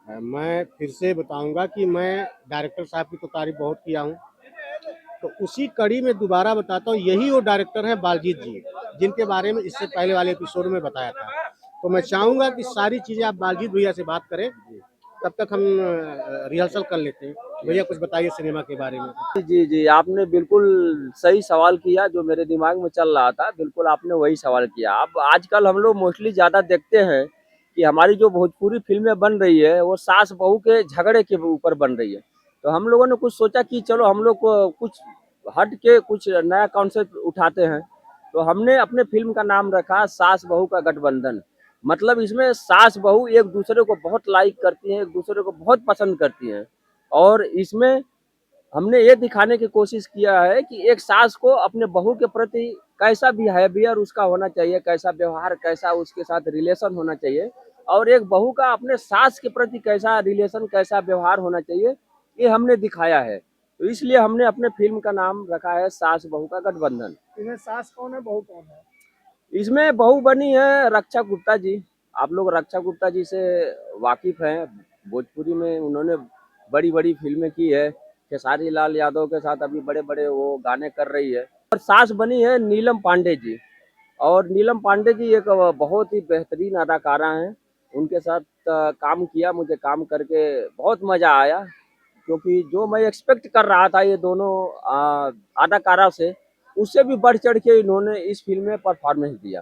मैं फिर से बताऊंगा कि मैं डायरेक्टर साहब की तो तारीफ बहुत किया हूँ, तो उसी कड़ी में दोबारा बताता हूँ, यही वो डायरेक्टर है बालजीत जी, जिनके बारे में इससे पहले वाले एपिसोड में बताया था। तो मैं चाहूंगा कि सारी चीजें आप बालजीत भैया से बात करें, तब तक हम रिहर्सल कर लेते हैं। भैया कुछ बताइए सिनेमा के बारे में। जी, जी, आपने बिल्कुल सही सवाल किया जो मेरे दिमाग में चल रहा था, बिल्कुल आपने वही सवाल किया। अब आजकल हम लोग मोस्टली ज़्यादा देखते हैं कि हमारी जो भोजपुरी फ़िल्में बन रही है, वो सास-बहू के झगड़े के ऊपर बन रही है। तो हम लोगों ने कुछ सोचा कि चलो हम लोग को कुछ हट के कुछ नया कॉन्सेप्ट उठाते हैं। तो हमने अपने फ़िल्म का नाम रखा सास-बहू का गठबंधन। मतलब इसमें सास-बहू एक-दूसरे को बहुत लाइक करती हैं, एक-दूसरे को बहुत पसंद करती हैं और इसमें हमने ये दिखाने की कोशिश किया है कि एक सास को अपने बहू के प्रति कैसा बिहेवियर उसका होना चाहिए, कैसा व्यवहार, कैसा उसके साथ रिलेशन होना चाहिए और एक बहू का अपने सास के प्रति कैसा रिलेशन, कैसा व्यवहार होना चाहिए, ये हमने दिखाया है। तो इसलिए हमने अपने फ़िल्म का नाम रखा है सास बहू का गठबंधन। इसमें सास कौन है, बहू कौन है? इसमें बहू बनी है रक्षा गुप्ता जी। आप लोग रक्षा गुप्ता जी से वाकिफ़ हैं। भोजपुरी में उन्होंने बड़ी-बड़ी फ़िल्में की है। खेसारी लाल यादव के साथ अभी बड़े-बड़े वो गाने कर रही है। और सास बनी है नीलम पांडे जी और नीलम पांडे जी एक बहुत ही बेहतरीन अदाकारा हैं। उनके साथ काम किया, मुझे काम करके बहुत मज़ा आया क्योंकि जो मैं एक्सपेक्ट कर रहा था ये दोनों अदाकारा से, उससे भी बढ़ चढ़ के इन्होंने इस फ़िल्म में परफ़ॉर्मेंस दिया।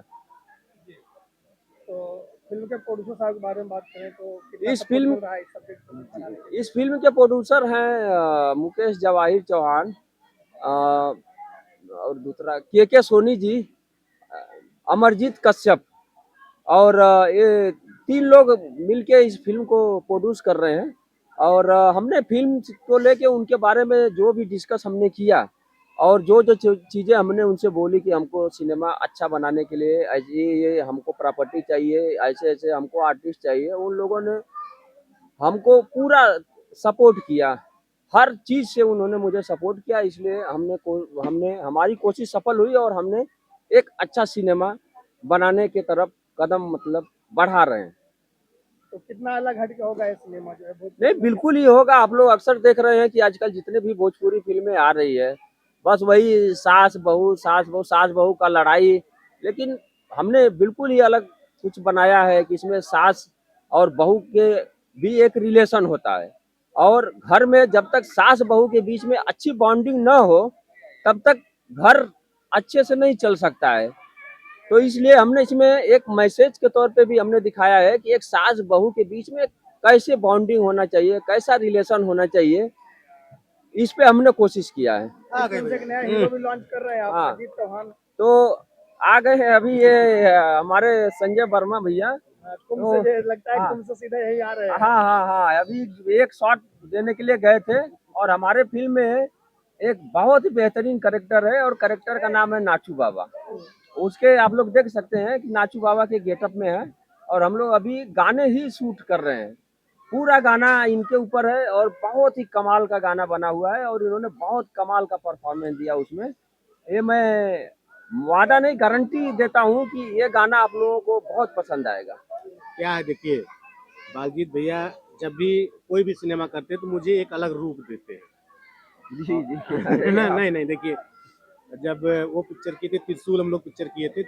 तो फिल्म के प्रोड्यूसर साहब के बारे में बात करें तो कितना इस सपोर्ट फ़िल्म मिल रहा है इस सब्जेक्ट को बनाने के लिए? इस फ़िल्म के प्रोड्यूसर हैं मुकेश जवाहिर चौहान और दूसरा के सोनी जी, अ, अमरजीत कश्यप और ये 3 लोग मिलके इस फ़िल्म को प्रोड्यूस कर रहे हैं और हमने फ़िल्म को लेके उनके बारे में जो भी डिस्कस हमने किया और जो-जो चीज़ें हमने उनसे बोली कि हमको सिनेमा अच्छा बनाने के लिए ये हमको प्रॉपर्टी चाहिए, ऐसे-ऐसे हमको आर्टिस्ट चाहिए, उन लोगों ने हमको पूरा सपोर्ट किया। हर चीज़ से उन्होंने मुझे सपोर्ट किया इसलिए हमने हमारी कोशिश सफल हुई और हमने एक अच्छा सिनेमा बनाने की तरफ कदम मतलब बढ़ा रहे हैं। तो कितना अलग हट के होगा ये सिनेमा जो है नहीं, भोजपुरी में से? बिल्कुल ही होगा। आप लोग अक्सर देख रहे हैं कि आजकल जितने भी भोजपुरी फ़िल्में आ रही है, बस वही सास-बहू सास-बहू का लड़ाई। लेकिन हमने बिल्कुल ही अलग कुछ बनाया है कि इसमें सास और बहू के भी एक रिलेशन होता है और घर में जब तक सास-बहू के बीच में अच्छी बॉन्डिंग ना हो, तब तक घर अच्छे से नहीं चल सकता है। तो इसलिए हमने इसमें एक मैसेज के तौर पे भी हमने दिखाया है कि एक सास बहू के बीच में कैसे बॉन्डिंग होना चाहिए, कैसा रिलेशन होना चाहिए, इस पे हमने कोशिश किया है। इस फिल्म से एक नया हीरो भी लॉन्च कर रहे हैं आप, हाँ, अजीत चौहान। तो आ गए हैं अभी ये हमारे संजय वर्मा भैया। कुंभ तो से ये लगता है, हाँ, कुंभ से सीधे यही आ रहे हाँ, हैं। हाँ, हाँ, अभी एक शॉट देने के लिए गए थे और हमारे फ़िल्म में एक बहुत ही बेहतरीन कैरेक्टर है और कैरेक्टर का नाम है नाचू बाबा। उसके आप लोग देख सकते हैं कि नाचू बाबा के गेटअप में है और हम लोग अभी गाने ही शूट कर रहे हैं। पूरा गाना इनके ऊपर है और बहुत ही कमाल का गाना बना हुआ है और इन्होंने बहुत कमाल का परफॉर्मेंस दिया उसमें। ये मैं वादा नहीं गारंटी देता हूँ कि ये गाना आप लोगों को बहुत पसंद आएगा। क्या है देखिए, बालजीत भैया जब भी कोई भी सिनेमा करते हैं तो मुझे एक अलग रूप देते हैं। जी, जी। अरे नहीं आप नहीं नहीं, देखिए, जब वो पिक्चर किए थे त्रिशूल, हम लोग पिक्चर किए थे,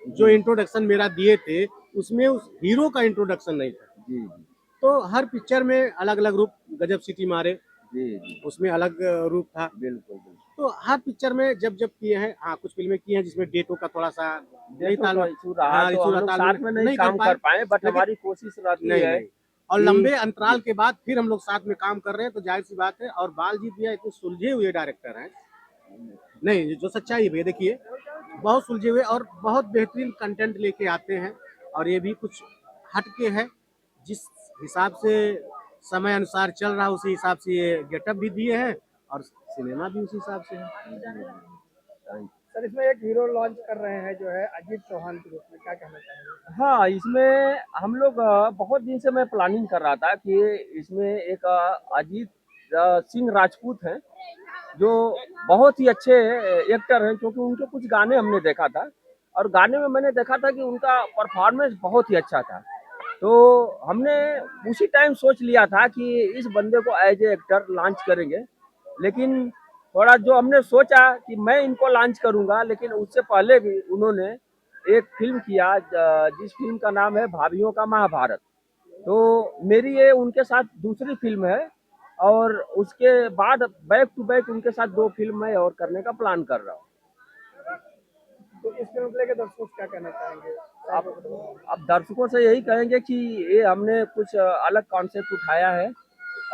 जो इंट्रोडक्शन मेरा दिए थे उसमें उस हीरो का इंट्रोडक्शन नहीं था। जी, जी। तो हर पिक्चर में अलग अलग रूप, गजब सिटी मारे जी, जी। उसमें अलग रूप था। बिल्कुल, बिल्कुल। तो हर पिक्चर में जब जब किए हैं, हाँ कुछ फिल्में की हैं जिसमें डेटों का थोड़ा सा नहीं डेटों का तालमेल, इश्यू रहा हाँ तो इशू हम रहा, लोग तालमेल साथ में नहीं नहीं कर काम पाए। कर पाए बट लेकिन हमारी कोशिश रहती नहीं है नहीं, और कि लंबे अंतराल के बाद फिर हम लोग साथ में काम कर रहे हैं तो जाहिर सी बात है। और बालजीत भैया इतने सुलझे हुए डायरेक्टर हैं, नहीं जो सच्चाई है भैया, देखिए बहुत सुलझे हुए और बहुत बेहतरीन कंटेंट लेके आते हैं। और ये भी कुछ हटके है, जिस हिसाब से समय अनुसार चल रहा है उसी हिसाब से ये गेटअप भी दिए हैं और सिनेमा भी उसी हिसाब से है। सर, इसमें एक हीरो लॉन्च कर रहे हैं जो है अजीत चौहान के रूप में, क्या कहना चाहेंगे? हाँ, इसमें हम लोग बहुत दिन से मैं प्लानिंग कर रहा था कि इसमें एक अजीत सिंह राजपूत हैं, जो बहुत ही अच्छे एक्टर हैं क्योंकि उनके कुछ गाने हमने देखा था और गाने में मैंने देखा था कि उनका परफॉर्मेंस बहुत ही अच्छा था। तो हमने उसी टाइम सोच लिया था कि इस बंदे को एज ए एक्टर लॉन्च करेंगे, लेकिन थोड़ा जो हमने सोचा कि मैं इनको लॉन्च करूंगा, लेकिन उससे पहले भी उन्होंने एक फिल्म किया जिस फिल्म का नाम है भाभीियों का महाभारत। तो मेरी ये उनके साथ दूसरी फिल्म है, और उसके बाद बैक टू बैक उनके साथ 2 फिल्म मैं और करने का प्लान कर रहा हूँ। तो इस फिल्म को लेकर दर्शकों से क्या कहना चाहेंगे? अब दर्शकों से यही कहेंगे कि ये हमने कुछ अलग कॉन्सेप्ट उठाया है,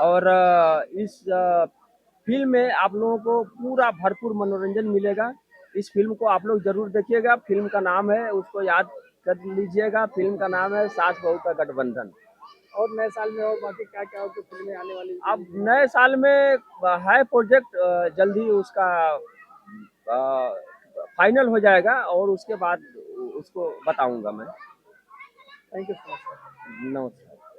और इस फिल्म में आप लोगों को पूरा भरपूर मनोरंजन मिलेगा। इस फिल्म को आप लोग जरूर देखिएगा। फिल्म का नाम है, उसको याद कर लीजिएगा, फिल्म का नाम है सास बहू का गठबंधन। और नए साल में और बाकी क्या क्या और फिल्में आने वाली हैं? अब नए साल में है प्रोजेक्ट, जल्द ही उसका फाइनल हो जाएगा, और उसके बाद उसको बताऊंगा मैं। Thank you so much. नमस्कार।